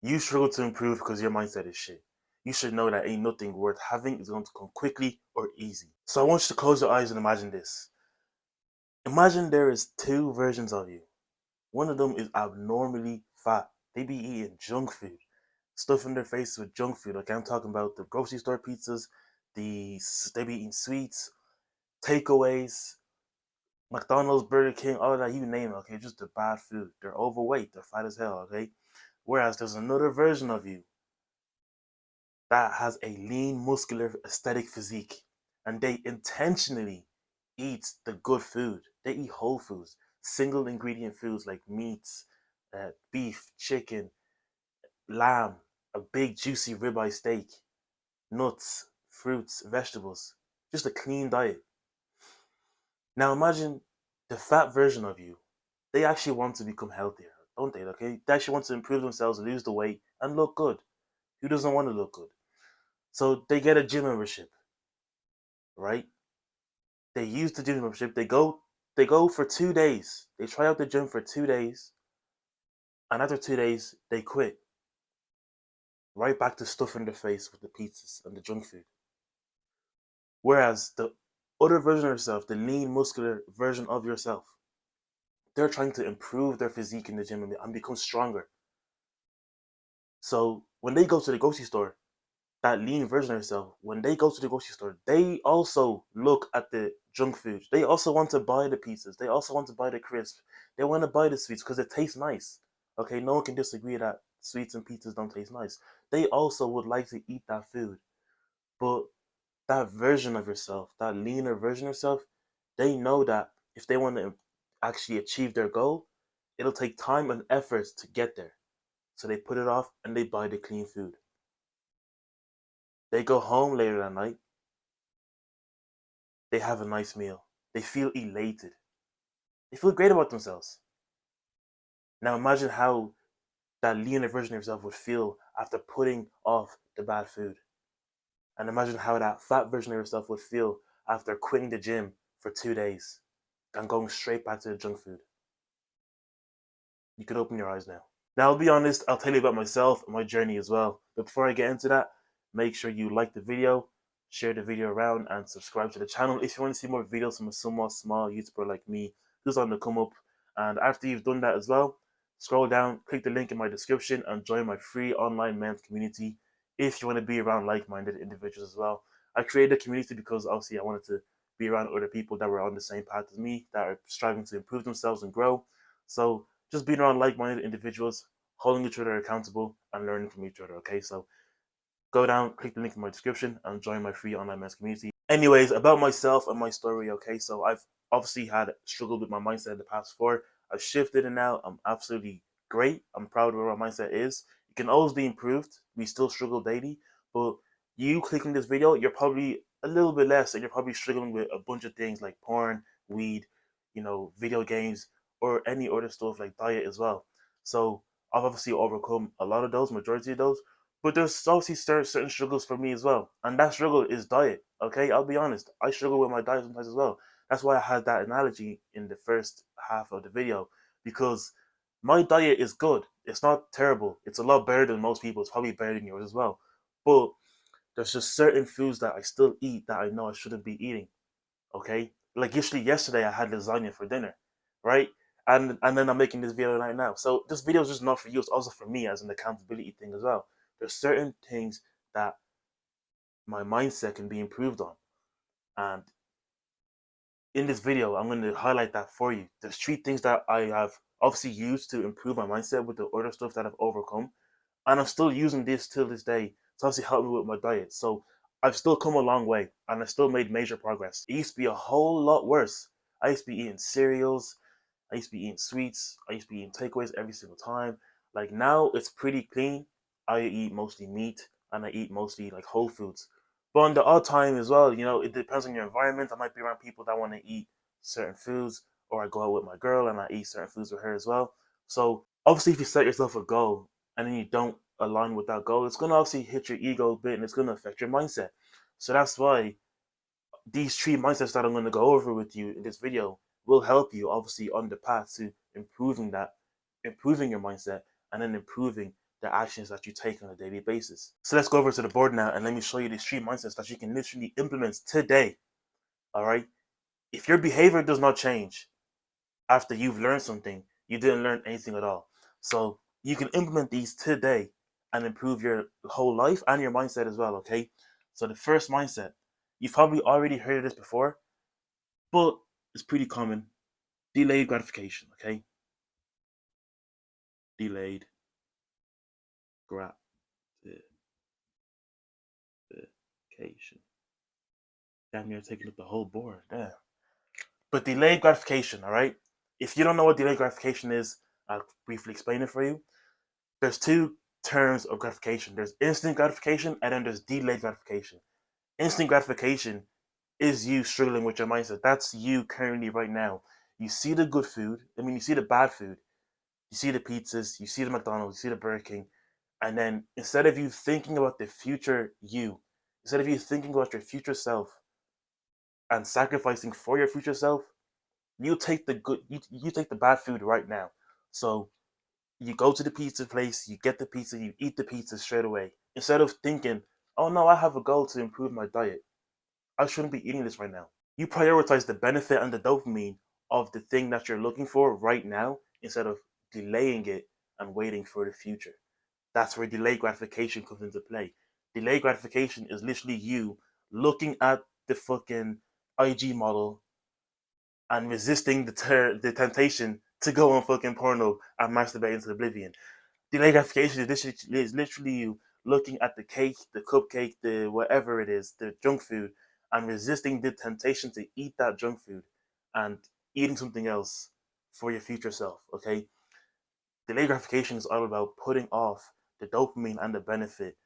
You struggle to improve because your mindset is shit. You should know that ain't nothing worth having is going to come quickly or easy. So I want you to close your eyes and imagine this. Imagine there is two versions of you. One of them is abnormally fat. They be eating junk food, stuffing their faces with junk food. Like I'm talking about the grocery store pizzas, they be eating sweets, takeaways, McDonald's, Burger King, all that, you name it, okay? Just the bad food. They're overweight, they're fat as hell, okay? Whereas there's another version of you that has a lean, muscular, aesthetic physique, and they intentionally eat the good food. They eat whole foods, single ingredient foods like meats, beef, chicken, lamb, a big juicy ribeye steak, nuts, fruits, vegetables. Just a clean diet. Now imagine the fat version of you. They actually want to become healthier, don't they? Okay, they actually want to improve themselves, lose the weight, and look good. Who doesn't want to look good? So they get a gym membership, right? They use the gym membership. They go for 2 days. They try out the gym for 2 days, and after 2 days, they quit. Right back to stuffing their face with the pizzas and the junk food. Whereas the other version of yourself, the lean, muscular version of yourself, they're trying to improve their physique in the gym and become stronger. So when they go to the grocery store, that lean version of yourself, when they go to the grocery store, they also look at the junk food. They also want to buy the pizzas. They also want to buy the crisps. They want to buy the sweets because it tastes nice. Okay, no one can disagree that sweets and pizzas don't taste nice. They also would like to eat that food. But that version of yourself, that leaner version of yourself, they know that if they want to actually achieve their goal, it'll take time and effort to get there. So they put it off and they buy the clean food. They go home later that night, they have a nice meal. They feel elated. They feel great about themselves. Now imagine how that leaner version of yourself would feel after putting off the bad food. And imagine how that fat version of yourself would feel after quitting the gym for 2 days and going straight back to the junk food. You could open your eyes now. Now, I'll be honest, I'll tell you about myself and my journey as well. But before I get into that, make sure you like the video, share the video around, and subscribe to the channel if you want to see more videos from a somewhat small YouTuber like me who's on the come up. And after you've done that as well, scroll down, click the link in my description, and join my free online men's community if you want to be around like minded individuals as well. I created a community because obviously I wanted to be around other people that were on the same path as me, that are striving to improve themselves and grow. So just being around like-minded individuals, holding each other accountable, and learning from each other. Okay, so go down, click the link in my description, and join my free online men's community. Anyways, about myself and my story. Okay, so I've obviously had struggled with my mindset in the past 4. I've shifted and now I'm absolutely great. I'm proud of where my mindset is. It can always be improved. We still struggle daily, but you clicking this video, you're probably a little bit less, and you're probably struggling with a bunch of things like porn, weed, video games, or any other stuff like diet as well. So I've obviously overcome a lot of those, majority of those, but there's obviously certain struggles for me as well, and that struggle is diet. Okay, I'll be honest. I struggle with my diet sometimes as well. That's why I had that analogy in the first half of the video, because my diet is good. It's not terrible. It's a lot better than most people. It's probably better than yours as well. But there's just certain foods that I still eat that I know I shouldn't be eating. Okay, like usually yesterday I had lasagna for dinner, right? And then I'm making this video right now. So this video is just not for you. It's also for me as an accountability thing as well. There's certain things that my mindset can be improved on, and in this video I'm going to highlight that for you. There's 3 things that I have obviously used to improve my mindset with the other stuff that I've overcome, and I'm still using this till this day to obviously help me with my diet. So I've still come a long way, and I still made major progress. It used to be a whole lot worse. I used to be eating cereals, I used to be eating sweets, I used to be eating takeaways every single time. Like now, it's pretty clean. I eat mostly meat, and I eat mostly like whole foods. But on the odd time as well, it depends on your environment. I might be around people that want to eat certain foods, or I go out with my girl and I eat certain foods with her as well. So obviously, if you set yourself a goal and then you don't align with that goal, it's going to obviously hit your ego a bit and it's going to affect your mindset. So that's why these 3 mindsets that I'm going to go over with you in this video will help you obviously on the path to improving your mindset, and then improving the actions that you take on a daily basis. So let's go over to the board now and let me show you these 3 mindsets that you can literally implement today. All right. If your behavior does not change after you've learned something, you didn't learn anything at all. So you can implement these today and improve your whole life and your mindset as well. Okay. So the first mindset, you've probably already heard of this before, but it's pretty common. Delayed gratification. Okay. Delayed gratification. Damn near taking up the whole board. Damn. But delayed gratification, all right? If you don't know what delayed gratification is, I'll briefly explain it for you. There's 2 terms of gratification. There's instant gratification and then there's delayed gratification. Instant gratification is you struggling with your mindset. That's you currently right now. You see the good food, you see the bad food, you see the pizzas, you see the McDonald's, you see the Burger King, and then instead of you thinking about the future you, instead of you thinking about your future self and sacrificing for your future self, you take the good, you take the bad food right now. So you go to the pizza place, you get the pizza, you eat the pizza straight away. Instead of thinking, oh no, I have a goal to improve my diet. I shouldn't be eating this right now. You prioritize the benefit and the dopamine of the thing that you're looking for right now instead of delaying it and waiting for the future. That's where delayed gratification comes into play. Delayed gratification is literally you looking at the fucking IG model and resisting the temptation to go on fucking porno and masturbate into oblivion. Delayed gratification is literally you looking at the cake, the cupcake, the whatever it is, the junk food, and resisting the temptation to eat that junk food and eating something else for your future self. Okay, delayed gratification is all about putting off the dopamine and the benefit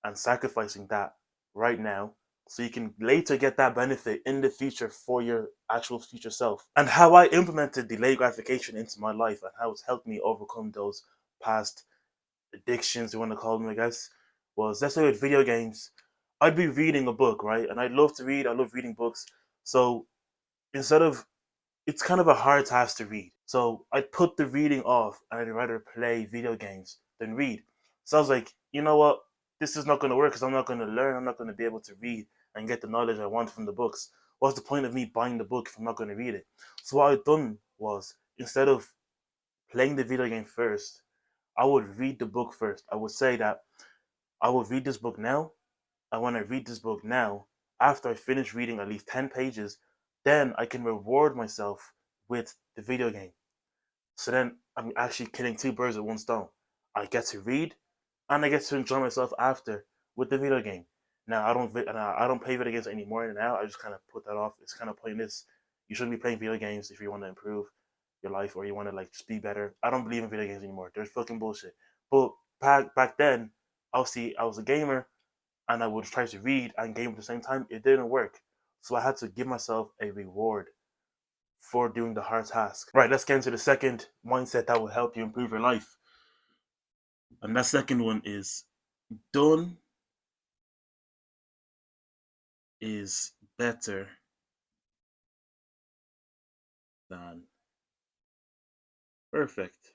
and sacrificing that right now so you can later get that benefit in the future for your actual future self. And how I implemented delayed gratification into my life and how it's helped me overcome those past addictions, you want to call them, I guess, was, let's say with video games, I'd be reading a book, right? And I'd love to read, I love reading books. So instead of, it's kind of a hard task to read. So I'd put the reading off and I'd rather play video games than read. So I was like, you know what? This is not going to work because I'm not going to learn. I'm not going to be able to read and get the knowledge I want from the books. What's the point of me buying the book if I'm not going to read it? So what I'd done was, instead of playing the video game first, I would read the book first. I would say that I will read this book now. And when I read this book now, after I finish reading at least 10 pages, then I can reward myself with the video game. So then I'm actually killing 2 birds with one stone. I get to read and I get to enjoy myself after with the video game. Now I don't play video games anymore now. I just kind of put that off. It's kind of pointless. You shouldn't be playing video games if you want to improve your life or you want to like just be better. I don't believe in video games anymore. There's fucking bullshit. But back then, obviously I was a gamer and I would try to read and game at the same time. It didn't work. So I had to give myself a reward for doing the hard task. Right, let's get into the second mindset that will help you improve your life. And that second one is, done is better than perfect.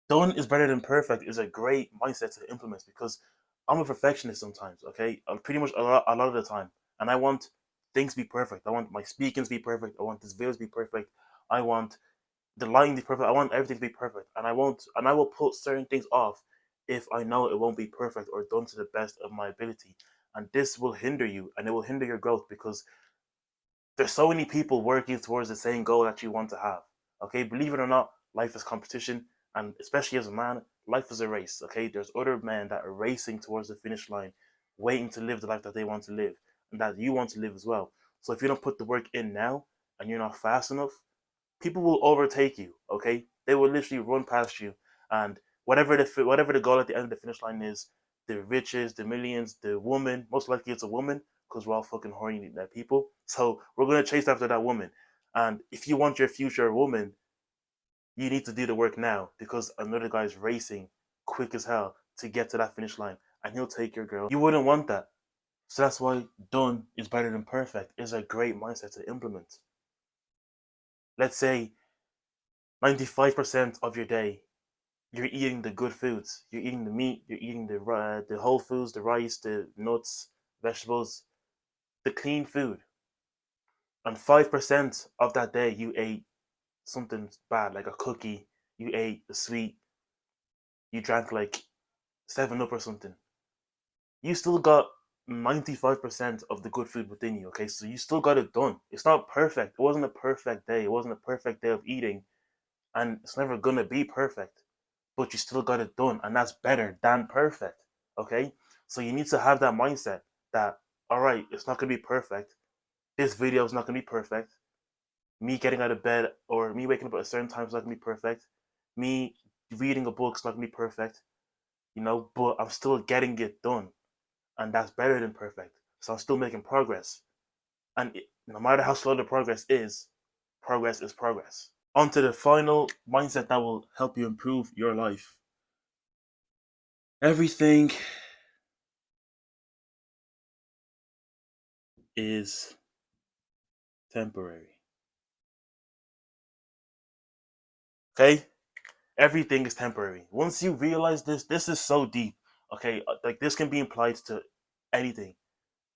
Done is better than perfect is a great mindset to implement because I'm a perfectionist sometimes, okay? I'm pretty much a lot of the time. And I want things to be perfect. I want my speaking to be perfect. I want this video to be perfect. I want the lighting to be perfect. I want everything to be perfect. And I will put certain things off if I know it won't be perfect or done to the best of my ability. And this will hinder you and it will hinder your growth because there's so many people working towards the same goal that you want to have. Okay, believe it or not, life is competition, and especially as a man, life is a race. Okay, there's other men that are racing towards the finish line, waiting to live the life that they want to live and that you want to live as well. So if you don't put the work in now and you're not fast enough, people will overtake you. Okay, they will literally run past you, and whatever the goal at the end of the finish line is, the riches, the millions, the woman. Most likely, it's a woman because we're all fucking horny people. So we're gonna chase after that woman. And if you want your future woman, you need to do the work now because another guy's racing quick as hell to get to that finish line, and he'll take your girl. You wouldn't want that. So that's why done is better than perfect is a great mindset to implement. Let's say 95% of your day you're eating the good foods. You're eating the meat. You're eating the whole foods, the rice, the nuts, vegetables, the clean food. And 5% of that day, you ate something bad, like a cookie. You ate a sweet. You drank like 7 Up or something. You still got 95% of the good food within you. Okay, so you still got it done. It's not perfect. It wasn't a perfect day. It wasn't a perfect day of eating, and it's never gonna be perfect. But you still got it done, and that's better than perfect. Okay, so you need to have that mindset that, all right, it's not gonna be perfect. This video is not gonna be perfect. Me getting out of bed or me waking up at a certain time is not gonna be perfect. Me reading a book is not gonna be perfect. But I'm still getting it done, and that's better than perfect. So I'm still making progress, and no matter how slow the progress is progress. On to the final mindset that will help you improve your life. Everything is temporary. Okay? Everything is temporary. Once you realize this is so deep. Okay? Like this can be applied to anything.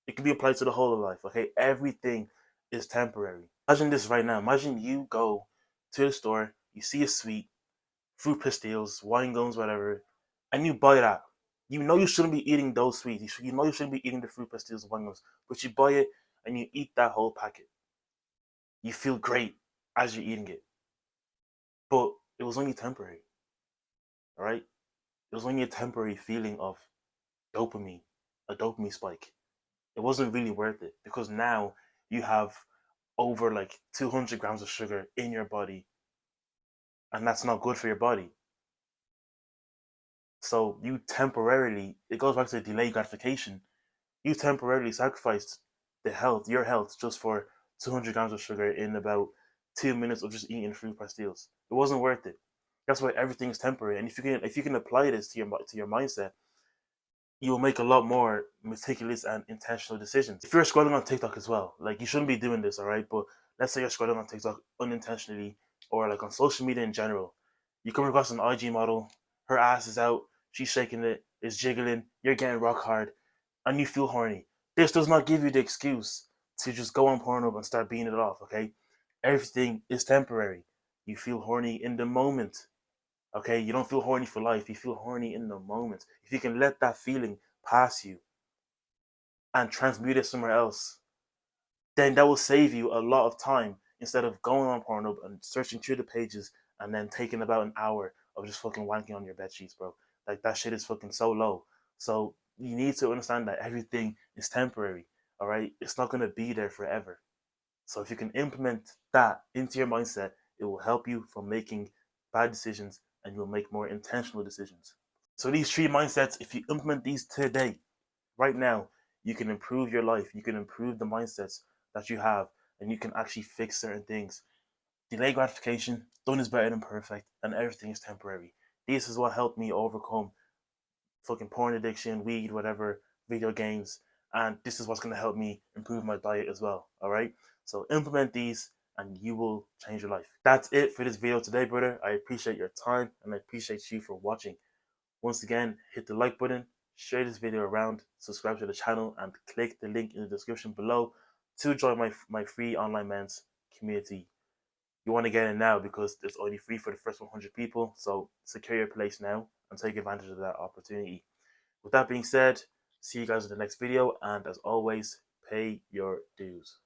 It can be applied to the whole of life. Okay? Everything is temporary. Imagine this right now. Imagine you go to the store, you see a sweet, fruit pastilles, wine gums, whatever, and you buy that. You know you shouldn't be eating those sweets. You know you shouldn't be eating the fruit pastilles, wine gums, but you buy it and you eat that whole packet. You feel great as you're eating it, but it was only temporary. All right, it was only a temporary feeling of dopamine, a dopamine spike. It wasn't really worth it because now you have over like 200 grams of sugar in your body, and that's not good for your body. So you temporarily, it goes back to delayed gratification. You temporarily sacrificed your health, just for 200 grams of sugar in about 2 minutes of just eating fruit pastilles. It wasn't worth it. That's why everything is temporary. And if you can apply this to your mindset, you will make a lot more meticulous and intentional decisions. If you're scrolling on TikTok as well, like you shouldn't be doing this, all right? But let's say you're scrolling on TikTok unintentionally or like on social media in general. You come across an IG model, her ass is out, she's shaking it, it's jiggling, you're getting rock hard, and you feel horny. This does not give you the excuse to just go on Pornhub and start beating it off, okay? Everything is temporary. You feel horny in the moment. Okay, you don't feel horny for life. You feel horny in the moment. If you can let that feeling pass you and transmute it somewhere else, then that will save you a lot of time instead of going on Pornhub and searching through the pages and then taking about an hour of just fucking wanking on your bed sheets, bro. Like that shit is fucking so low. So you need to understand that everything is temporary. All right, it's not gonna be there forever. So if you can implement that into your mindset, it will help you from making bad decisions and you'll make more intentional decisions. So these three mindsets, if you implement these today, right now, you can improve your life. You can improve the mindsets that you have and you can actually fix certain things. Delay gratification, done is better than perfect, and everything is temporary. This is what helped me overcome fucking porn addiction, weed, whatever, video games, and this is what's going to help me improve my diet as well. All right, so implement these and you will change your life. That's it for this video today, brother. I appreciate your time and I appreciate you for watching. Once again, hit the like button, share this video around, subscribe to the channel, and click the link in the description below to join my free online men's community. You want to get in now because it's only free for the first 100 people, so secure your place now and take advantage of that opportunity. With that being said, see you guys in the next video, and as always, pay your dues.